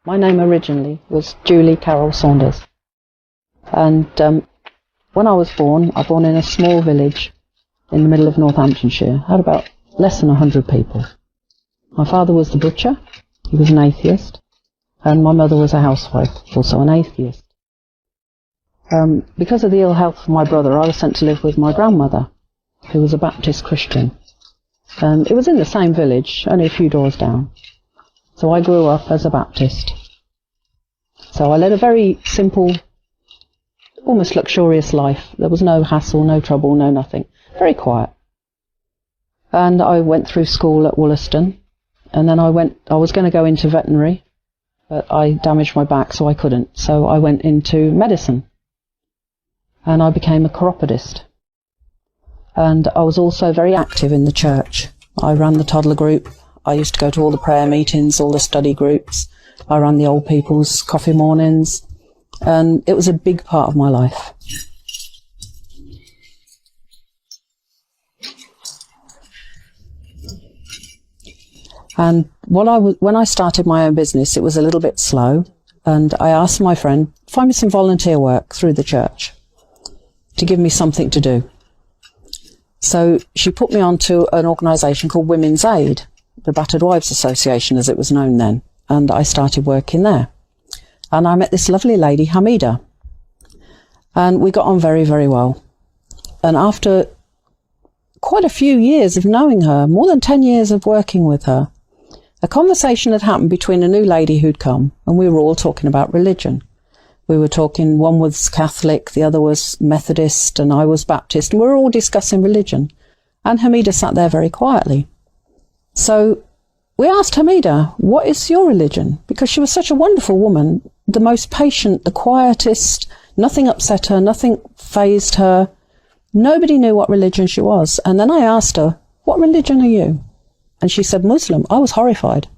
My name originally was Julie Carol Saunders. And when I was born in a small village in the middle of Northamptonshire. Had about less than 100 people. My father was the butcher. He was an atheist. And my mother was a housewife, also an atheist. Because of the ill health of my brother, I was sent to live with my grandmother, who was a Baptist Christian. It was in the same village, only a few doors down. So I grew up as a Baptist. So I led a very simple, almost luxurious life. There was no hassle, no trouble, no nothing. Very quiet. And I went through school at Wollaston, and then I was going to go into veterinary, but I damaged my back, so I couldn't. So I went into medicine, and I became a chiropodist. And I was also very active in the church. I ran the toddler group. I used to go to all the prayer meetings, all the study groups. I ran the old people's coffee mornings, and it was a big part of my life. And when I started my own business, it was a little bit slow, and I asked my friend, find me some volunteer work through the church to give me something to do. So she put me on to an organisation called Women's Aid, the Battered Wives Association as it was known then, and I started working there. And I met this lovely lady, Hamida, and we got on very, very well. And after quite a few years of knowing her, more than 10 years of working with her, a conversation had happened between a new lady who'd come, and we were all talking about religion. We were talking, one was Catholic, the other was Methodist, and I was Baptist, and we were all discussing religion. And Hamida sat there very quietly. So we asked Hamida, what is your religion? Because she was such a wonderful woman, the most patient, the quietest, nothing upset her, nothing fazed her. Nobody knew what religion she was. And then I asked her, what religion are you? And she said, Muslim. I was horrified.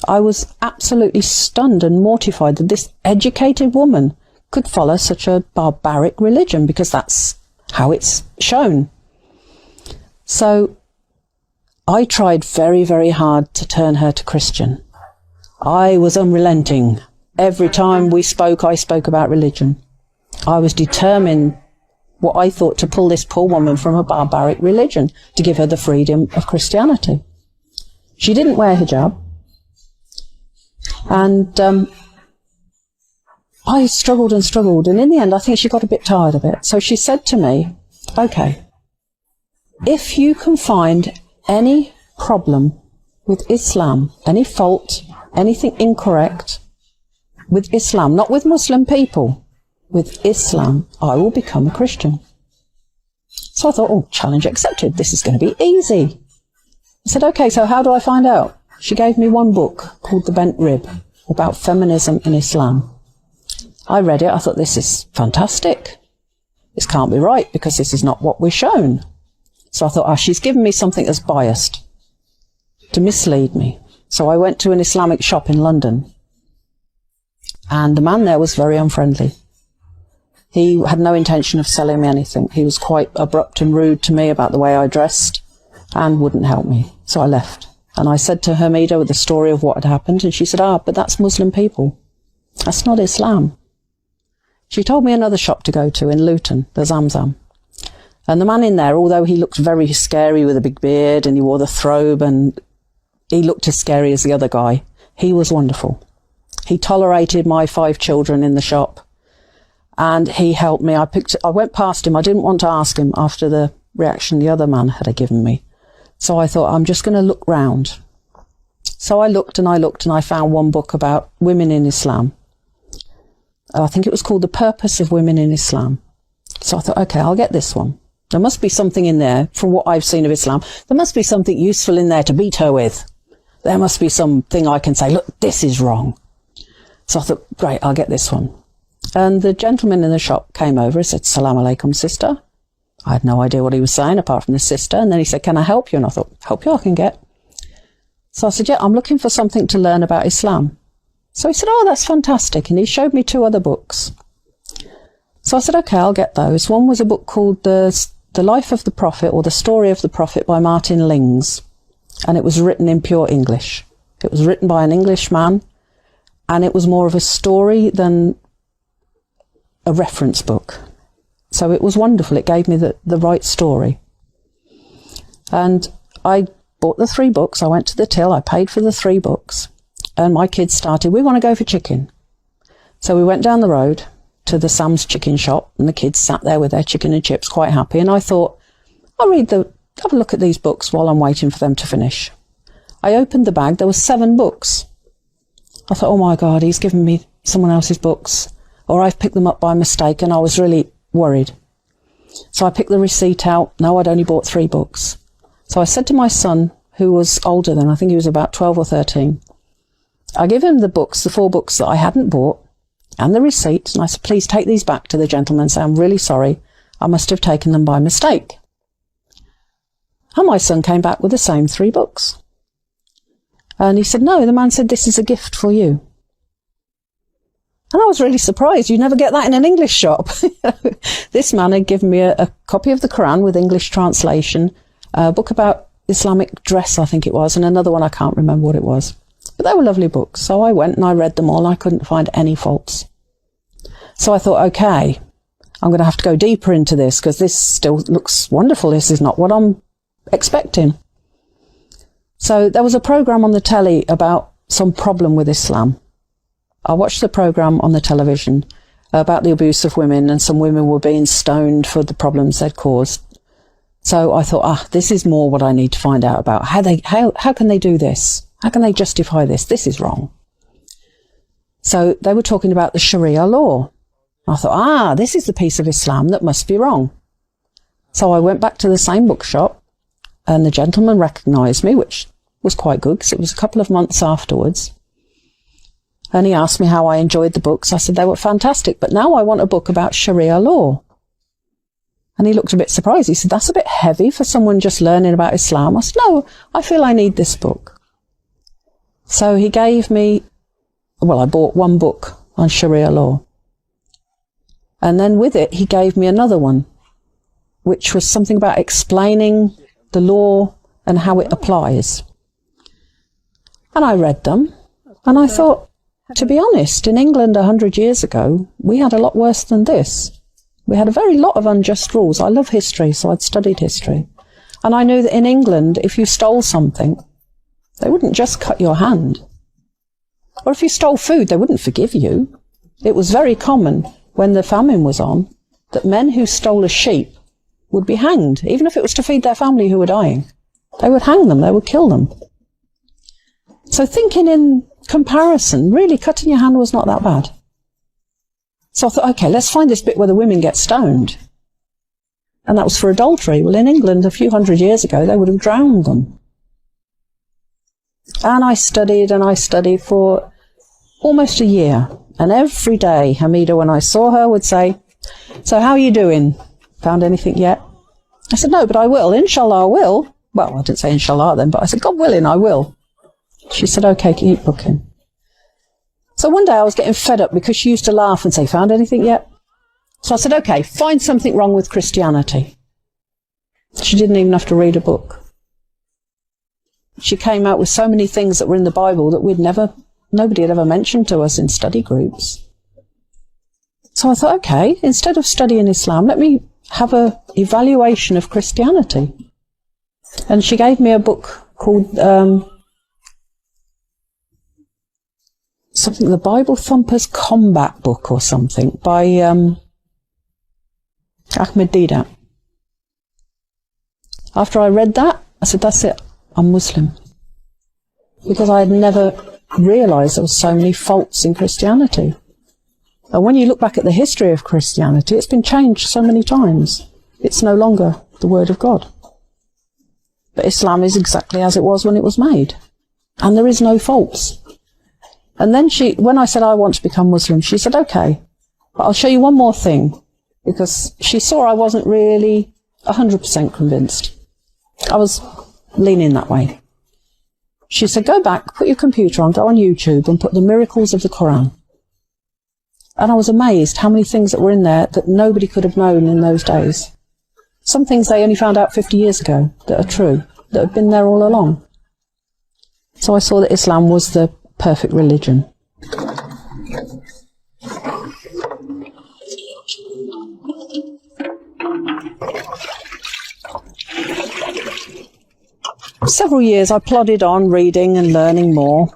I was absolutely stunned and mortified that this educated woman could follow such a barbaric religion, because that's how it's shown. So I tried very, very hard to turn her to Christian. I was unrelenting. Every time we spoke, I spoke about religion. I was determined, what I thought, to pull this poor woman from a barbaric religion, to give her the freedom of Christianity. She didn't wear hijab. And I struggled and struggled, and in the end I think she got a bit tired of it. So she said to me, okay, if you can find any problem with Islam, any fault, anything incorrect with Islam, not with Muslim people, with Islam, I will become a Christian. So I thought, oh, challenge accepted, this is going to be easy. I said, okay, so how do I find out? She gave me one book called The Bent Rib, about feminism in Islam. I read it, I thought, this is fantastic. This can't be right, because this is not what we're shown. So I thought, she's given me something that's biased to mislead me. So I went to an Islamic shop in London, and the man there was very unfriendly. He had no intention of selling me anything. He was quite abrupt and rude to me about the way I dressed, and wouldn't help me. So I left. And I said to Hamida with the story of what had happened, and she said, but that's Muslim people. That's not Islam. She told me another shop to go to in Luton, the Zamzam. And the man in there, although he looked very scary with a big beard and he wore the throbe and he looked as scary as the other guy, he was wonderful. He tolerated my 5 children in the shop, and he helped me. I went past him. I didn't want to ask him after the reaction the other man had given me. So I thought, I'm just going to look round. So I looked and I looked, and I found one book about women in Islam. I think it was called The Purpose of Women in Islam. So I thought, okay, I'll get this one. There must be something in there, from what I've seen of Islam, there must be something useful in there to beat her with. There must be something I can say, look, this is wrong. So I thought, great, I'll get this one. And the gentleman in the shop came over and said, Salaam alaikum, sister. I had no idea what he was saying, apart from the sister. And then he said, can I help you? And I thought, help you I can get. So I said, yeah, I'm looking for something to learn about Islam. So he said, oh, that's fantastic. And he showed me 2 other books. So I said, okay, I'll get those. One was a book called The Life of the Prophet, or The Story of the Prophet, by Martin Lings. And it was written in pure English. It was written by an English man, and it was more of a story than a reference book. So it was wonderful. It gave me the right story. And I bought the 3 books. I went to the till. I paid for the 3 books. And my kids started, we want to go for chicken. So we went down the road to the Sam's chicken shop, and the kids sat there with their chicken and chips quite happy. And I thought, I'll have a look at these books while I'm waiting for them to finish. I opened the bag. There were 7 books. I thought, oh my God, he's given me someone else's books, or I've picked them up by mistake, and I was really worried. So I picked the receipt out. No, I'd only bought 3 books. So I said to my son, who was older than, I think he was about 12 or 13, I gave him the books, the 4 books that I hadn't bought, and the receipt, and I said, please take these back to the gentleman and say, I'm really sorry, I must have taken them by mistake. And my son came back with the same 3 books. And he said, no, the man said, this is a gift for you. And I was really surprised. You never get that in an English shop. This man had given me a copy of the Quran with English translation, a book about Islamic dress, I think it was, and another one, I can't remember what it was. But they were lovely books. So I went and I read them all, and I couldn't find any faults. So I thought, okay, I'm going to have to go deeper into this, because this still looks wonderful. This is not what I'm expecting. So there was a program on the telly about some problem with Islam. I watched the program on the television about the abuse of women, and some women were being stoned for the problems they'd caused. So I thought, this is more what I need to find out about. How can they do this? How can they justify this? This is wrong. So they were talking about the Sharia law. I thought, this is the piece of Islam that must be wrong. So I went back to the same bookshop, and the gentleman recognised me, which was quite good, because it was a couple of months afterwards. And he asked me how I enjoyed the books. I said they were fantastic, but now I want a book about Sharia law. And he looked a bit surprised. He said, that's a bit heavy for someone just learning about Islam. I said, no, I feel I need this book. So he gave me, I bought 1 book on Sharia law. And then with it, he gave me another one, which was something about explaining the law and how it applies. And I read them, and I thought, to be honest, in England 100 years ago, we had a lot worse than this. We had a very lot of unjust rules. I love history, so I'd studied history. And I knew that in England, if you stole something, they wouldn't just cut your hand. Or if you stole food, they wouldn't forgive you. It was very common when the famine was on that men who stole a sheep would be hanged, even if it was to feed their family who were dying. They would hang them, they would kill them. So thinking in comparison, really cutting your hand was not that bad. So I thought, okay, let's find this bit where the women get stoned. And that was for adultery. Well, in England, a few hundred years ago, they would have drowned them. And I studied for almost a year. And every day, Hamida, when I saw her, would say, so how are you doing? Found anything yet? I said, no, but I will. Inshallah, I will. Well, I didn't say inshallah then, but I said, God willing, I will. She said, okay, keep booking. So one day I was getting fed up because she used to laugh and say, found anything yet? So I said, okay, find something wrong with Christianity. She didn't even have to read a book. She came out with so many things that were in the Bible that nobody had ever mentioned to us in study groups. So I thought, okay, instead of studying Islam, let me have an evaluation of Christianity. And she gave me a book called something, the Bible Thumpers Combat Book or something, by Hamida. After I read that, I said, that's it, I'm Muslim. Because I had never realised there were so many faults in Christianity. And when you look back at the history of Christianity, it's been changed so many times. It's no longer the Word of God. But Islam is exactly as it was when it was made. And there is no faults. And then when I said I want to become Muslim, she said, okay, but I'll show you one more thing. Because she saw I wasn't really 100% convinced. I was leaning that way. She said, go back, put your computer on, go on YouTube and put the miracles of the Quran. And I was amazed how many things that were in there that nobody could have known in those days. Some things they only found out 50 years ago that are true, that have been there all along. So I saw that Islam was the perfect religion. several years I plodded on reading and learning more,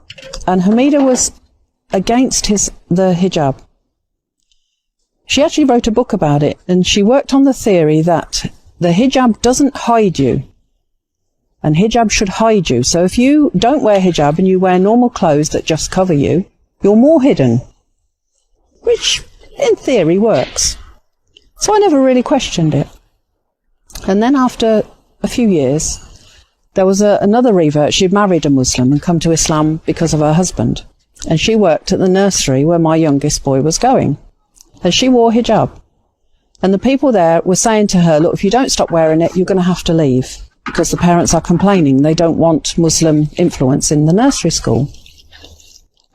and Hamida was against the hijab. She actually wrote a book about it, and she worked on the theory that the hijab doesn't hide you, and hijab should hide you. So if you don't wear hijab and you wear normal clothes that just cover you, you're more hidden, which in theory works. So I never really questioned it. And then after a few years, there was another revert. She'd married a Muslim and come to Islam because of her husband. And she worked at the nursery where my youngest boy was going. And she wore hijab. And the people there were saying to her, look, if you don't stop wearing it, you're going to have to leave, because the parents are complaining. They don't want Muslim influence in the nursery school.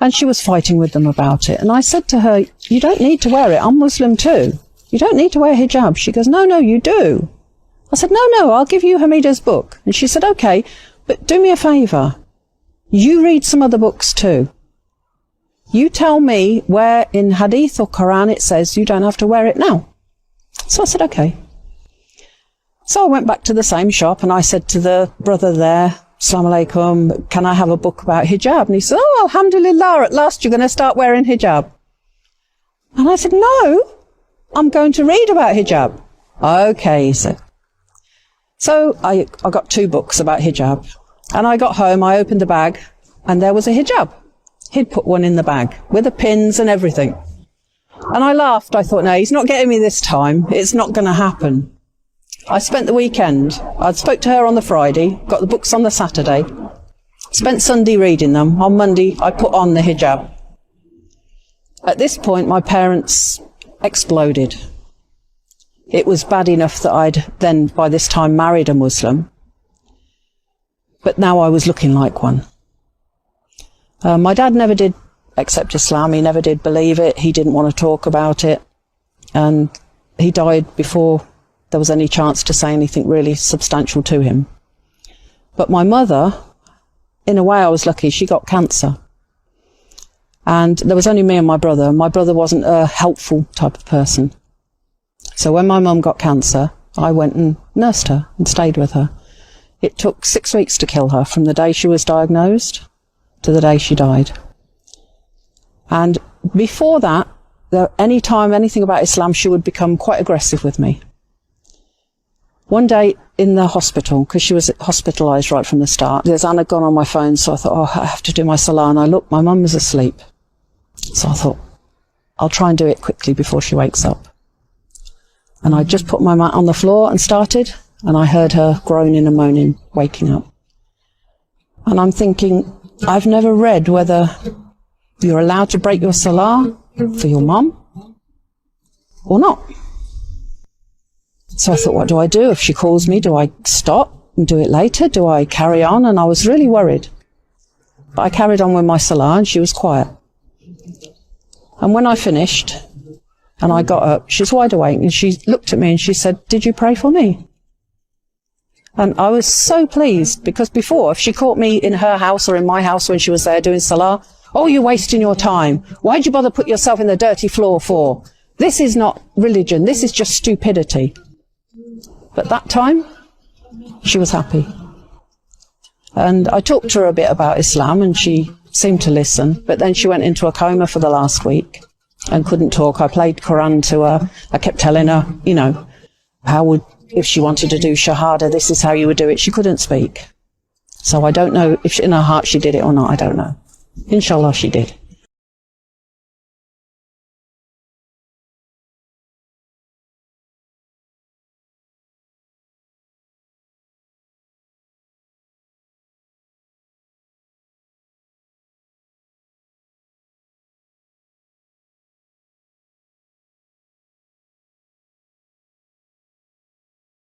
And she was fighting with them about it. And I said to her, you don't need to wear it. I'm Muslim too. You don't need to wear hijab. She goes, no, you do. I said, no, I'll give you Hamida's book. And she said, okay, but do me a favour. You read some other books too. You tell me where in Hadith or Quran it says you don't have to wear it now. So I said, okay. So I went back to the same shop and I said to the brother there, Assalamu alaikum, can I have a book about hijab? And he said, oh, alhamdulillah, at last you're going to start wearing hijab. And I said, no, I'm going to read about hijab. Okay, he said. So I got 2 books about hijab. And I got home, I opened the bag, and there was a hijab. He'd put one in the bag with the pins and everything. And I laughed. I thought, no, he's not getting me this time. It's not going to happen. I spent the weekend. I spoke to her on the Friday, got the books on the Saturday, spent Sunday reading them. On Monday, I put on the hijab. At this point, my parents exploded. It was bad enough that I'd then, by this time, married a Muslim. But now I was looking like one. My dad never did accept Islam. He never did believe it. He didn't want to talk about it. And he died before there was any chance to say anything really substantial to him. But my mother, in a way I was lucky, she got cancer. And there was only me and my brother. My brother wasn't a helpful type of person. So when my mum got cancer, I went and nursed her and stayed with her. It took 6 weeks to kill her, from the day she was diagnosed to the day she died. And before that, any time anything about Islam, she would become quite aggressive with me. One day in the hospital, because she was hospitalised right from the start, the azan had gone on my phone, so I thought, oh, I have to do my salah. And I looked, my mum was asleep. So I thought, I'll try and do it quickly before she wakes up. And I just put my mat on the floor and started, and I heard her groaning and moaning, waking up. And I'm thinking, I've never read whether you're allowed to break your salah for your mum or not. So I thought, what do I do? If she calls me, do I stop and do it later? Do I carry on? And I was really worried. But I carried on with my salah, and she was quiet. And when I finished, and I got up, she's wide awake, and she looked at me and she said, did you pray for me? And I was so pleased, because before, if she caught me in her house or in my house when she was there doing salah, oh, you're wasting your time. Why'd you bother put yourself in the dirty floor for? This is not religion. This is just stupidity. But that time, she was happy. And I talked to her a bit about Islam, and she seemed to listen. But then she went into a coma for the last week and couldn't talk. I played Quran to her. I kept telling her, you know, if she wanted to do Shahada, this is how you would do it. She couldn't speak. So I don't know if in her heart she did it or not. I don't know. Inshallah she did.